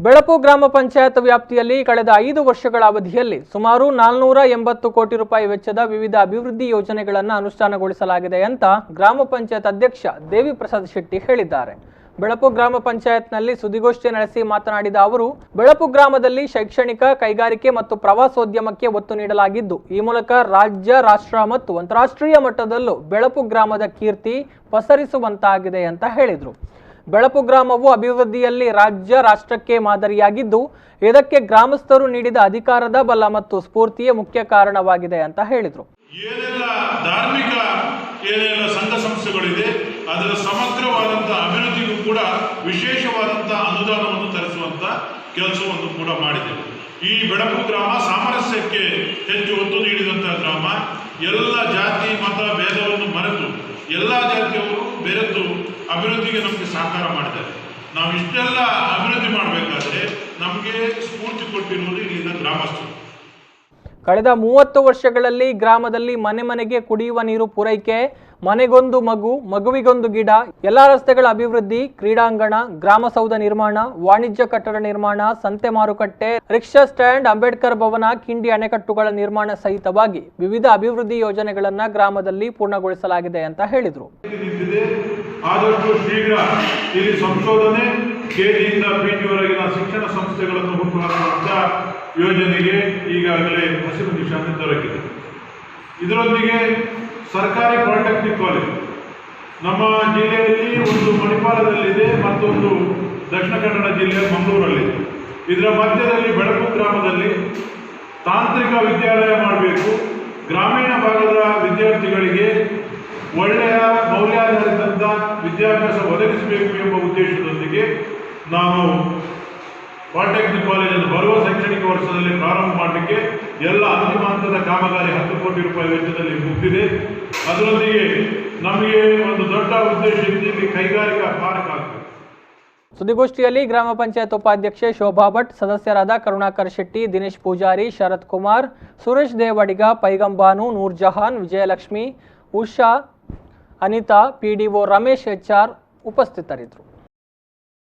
ಬೆಳಪು ಗ್ರಾಮ ಪಂಚಾಯತ್ ವ್ಯಾಪ್ತಿಯಲ್ಲಿ ಕಳೆದ 5 ವರ್ಷಗಳ ಅವಧಿಯಲ್ಲಿ ಸುಮಾರು 480 ಕೋಟಿ ರೂಪಾಯಿ ವೆಚ್ಚದ ವಿವಿಧ ಅಭಿವೃದ್ಧಿ ಯೋಜನೆಗಳನ್ನು ಅನುಷ್ಠಾನಗೊಳಿಸಲಾಗಿದೆ ಅಂತ ಗ್ರಾಮ ಪಂಚಾಯತ್ ಅಧ್ಯಕ್ಷ ದೇವಿ ಪ್ರಸಾದ್ ಶೆಟ್ಟಿ ಹೇಳಿದ್ದಾರೆ. ಬೆಳಪು ಗ್ರಾಮ ಪಂಚಾಯತ್ನಲ್ಲಿ ಸುದ್ದಿಗೋಷ್ಠಿ ನಡೆಸಿ ಮಾತನಾಡಿದ ಅವರು, ಬೆಳಪು ಗ್ರಾಮದಲ್ಲಿ ಶೈಕ್ಷಣಿಕ, ಕೈಗಾರಿಕೆ ಮತ್ತು ಪ್ರವಾಸೋದ್ಯಮಕ್ಕೆ ಒತ್ತು ನೀಡಲಾಗಿದ್ದು, ಈ ಮೂಲಕ ರಾಜ್ಯ, ರಾಷ್ಟ್ರ ಮತ್ತು ಅಂತಾರಾಷ್ಟ್ರೀಯ ಮಟ್ಟದಲ್ಲೂ ಬೆಳಪು ಗ್ರಾಮದ ಕೀರ್ತಿ ಪಸರಿಸುವಂತಾಗಿದೆ ಅಂತ ಹೇಳಿದರು. ಬೆಳಪು ಗ್ರಾಮವು ಅಭಿವೃದ್ಧಿಯಲ್ಲಿ ರಾಜ್ಯ, ರಾಷ್ಟ್ರಕ್ಕೆ ಮಾದರಿಯಾಗಿದ್ದು, ಇದಕ್ಕೆ ಗ್ರಾಮಸ್ಥರು ನೀಡಿದ ಅಧಿಕಾರದ ಬಲ ಮತ್ತು ಸ್ಫೂರ್ತಿಯೇ ಮುಖ್ಯ ಕಾರಣವಾಗಿದೆ ಅಂತ ಹೇಳಿದರು. ಏನೆಲ್ಲ ಧಾರ್ಮಿಕ ಏನೆಲ್ಲ ಸಂಘ ಸಂಸ್ಥೆಗಳಿದೆ, ಅದರ ಸಮಗ್ರವಾದಂತಹ ಅಭಿವೃದ್ಧಿಗೂ ಕೂಡ ವಿಶೇಷವಾದಂತಹ ಅನುದಾನವನ್ನು ತರಿಸುವಂತ ಕೆಲಸವನ್ನು ಕೂಡ ಮಾಡಿದೆ. ಈ ಬೆಳಪು ಗ್ರಾಮ ಸಾಮರಸ್ಯಕ್ಕೆ ಹೆಚ್ಚು ಒತ್ತು ನೀಡಿದಂತಹ ಗ್ರಾಮ. ಎಲ್ಲ ಜಾತಿ ಮತ ಭೇದವನ್ನು ಮರೆತು ಎಲ್ಲ ಜಾತಿಯವರು ಬೆರೆತು ಅಭಿವೃದ್ಧಿಗೆ ನಮಗೆ ಸಹಕಾರ ಮಾಡಿದ್ದಾರೆ. ನಾವು ಇಷ್ಟೆಲ್ಲ ಅಭಿವೃದ್ಧಿ ಮಾಡಬೇಕಾದ್ರೆ ನಮಗೆ ಸ್ಫೂರ್ತಿ ಕೊಟ್ಟಿರುವುದು ಇಲ್ಲಿನ ಗ್ರಾಮಸ್ಥರು. ಕಳೆದ 30 ವರ್ಷಗಳಲ್ಲಿ ಗ್ರಾಮದಲ್ಲಿ ಮನೆ ಮನೆಗೆ ಕುಡಿಯುವ ನೀರು ಪೂರೈಕೆ, ಮನೆಗೊಂದು ಮಗು, ಮಗುವಿಗೊಂದು ಗಿಡ, ಎಲ್ಲ ರಸ್ತೆಗಳ ಅಭಿವೃದ್ಧಿ, ಕ್ರೀಡಾಂಗಣ, ಗ್ರಾಮಸೌಧ ನಿರ್ಮಾಣ, ವಾಣಿಜ್ಯ ಕಟ್ಟಡ ನಿರ್ಮಾಣ, ಸಂತೆ ಮಾರುಕಟ್ಟೆ, ರಿಕ್ಷಾ ಸ್ಟ್ಯಾಂಡ್, ಅಂಬೇಡ್ಕರ್ ಭವನ, ಕಿಂಡಿ ಅಣೆಕಟ್ಟುಗಳ ನಿರ್ಮಾಣ ಸಹಿತವಾಗಿ ವಿವಿಧ ಅಭಿವೃದ್ಧಿ ಯೋಜನೆಗಳನ್ನು ಗ್ರಾಮದಲ್ಲಿ ಪೂರ್ಣಗೊಳಿಸಲಾಗಿದೆ ಅಂತ ಹೇಳಿದರು. ಆದಷ್ಟು ಶೀಘ್ರ ಇಲ್ಲಿ ಸಂಶೋಧನೆ, ಕೆಜಿಯಿಂದ ಪಿಜಿವರೆಗಿನ ಶಿಕ್ಷಣ ಸಂಸ್ಥೆಗಳನ್ನು ಹುಟ್ಟುಹಾಕುವಂತ ಯೋಜನೆಗೆ ಈಗಾಗಲೇ ಹಸಿರು ನಿಶಾನೆ ದೊರಕಿದೆ. ಇದರೊಂದಿಗೆ ಸರ್ಕಾರಿ ಪಾಲಿಟೆಕ್ನಿಕ್ ಕಾಲೇಜ್ ನಮ್ಮ ಜಿಲ್ಲೆಯಲ್ಲಿ ಒಂದು ಮಣಿಪಾಲದಲ್ಲಿದೆ, ಮತ್ತೊಂದು ದಕ್ಷಿಣ ಕನ್ನಡ ಜಿಲ್ಲೆಯ ಮಂಗಳೂರಲ್ಲಿದೆ. ಇದರ ಮಧ್ಯದಲ್ಲಿ ಬೆಳಪು ಗ್ರಾಮದಲ್ಲಿ ತಾಂತ್ರಿಕ ವಿದ್ಯಾಲಯ ಮಾಡಬೇಕು, ಗ್ರಾಮೀಣ ಭಾಗದ ವಿದ್ಯಾರ್ಥಿಗಳಿಗೆ ಒಳ್ಳೆಯ ಮೌಲ್ಯಾಧಾರಿತ ವಿದ್ಯಾಭ್ಯಾಸ ಒದಗಿಸಬೇಕು ಎಂಬ ಉದ್ದೇಶದೊಂದಿಗೆ ನಾವು ಪಾಲಿಟೆಕ್ನಿಕ್ ಕಾಲೇಜನ್ನು ಬರುವ ಶೈಕ್ಷಣಿಕ ವರ್ಷದಲ್ಲಿ ಪ್ರಾರಂಭ ಮಾಡಲಿಕ್ಕೆ ಎಲ್ಲ ಅಂತಿಮ ಹಂತದ ಕಾಮಗಾರಿ 10 ಕೋಟಿ ರೂಪಾಯಿ ವೆಚ್ಚದಲ್ಲಿ ಮುಗಿದಿದೆ. ಅದರೊಂದಿಗೆ ನಮಗೆ ಒಂದು ದೊಡ್ಡ ಉದ್ದೇಶ ಇಲ್ಲಿ ಕೈಗಾರಿಕಾ ಪಾರ್ಕ್ ಆಗಬೇಕು. ಸುದ್ದಿಗೋಷ್ಠಿಯಲ್ಲಿ ಗ್ರಾಮ ಪಂಚಾಯತ್ ಉಪಾಧ್ಯಕ್ಷೆ ಶೋಭಾ ಭಟ್, ಸದಸ್ಯರಾದ ಕರುಣಾಕರ್ ಶೆಟ್ಟಿ, ದಿನೇಶ್ ಪೂಜಾರಿ, ಶರತ್ ಕುಮಾರ್, ಸುರೇಶ್ ದೇವಡಿಗ, ಪೈಗಂಬಾನು, ನೂರ್ ಜಹಾನ್, ವಿಜಯಲಕ್ಷ್ಮಿ, ಉಷಾ, ಅನಿತಾ, ಪಿಡಿಒ ರಮೇಶ್ HR ಉಪಸ್ಥಿತರಿದ್ದರು.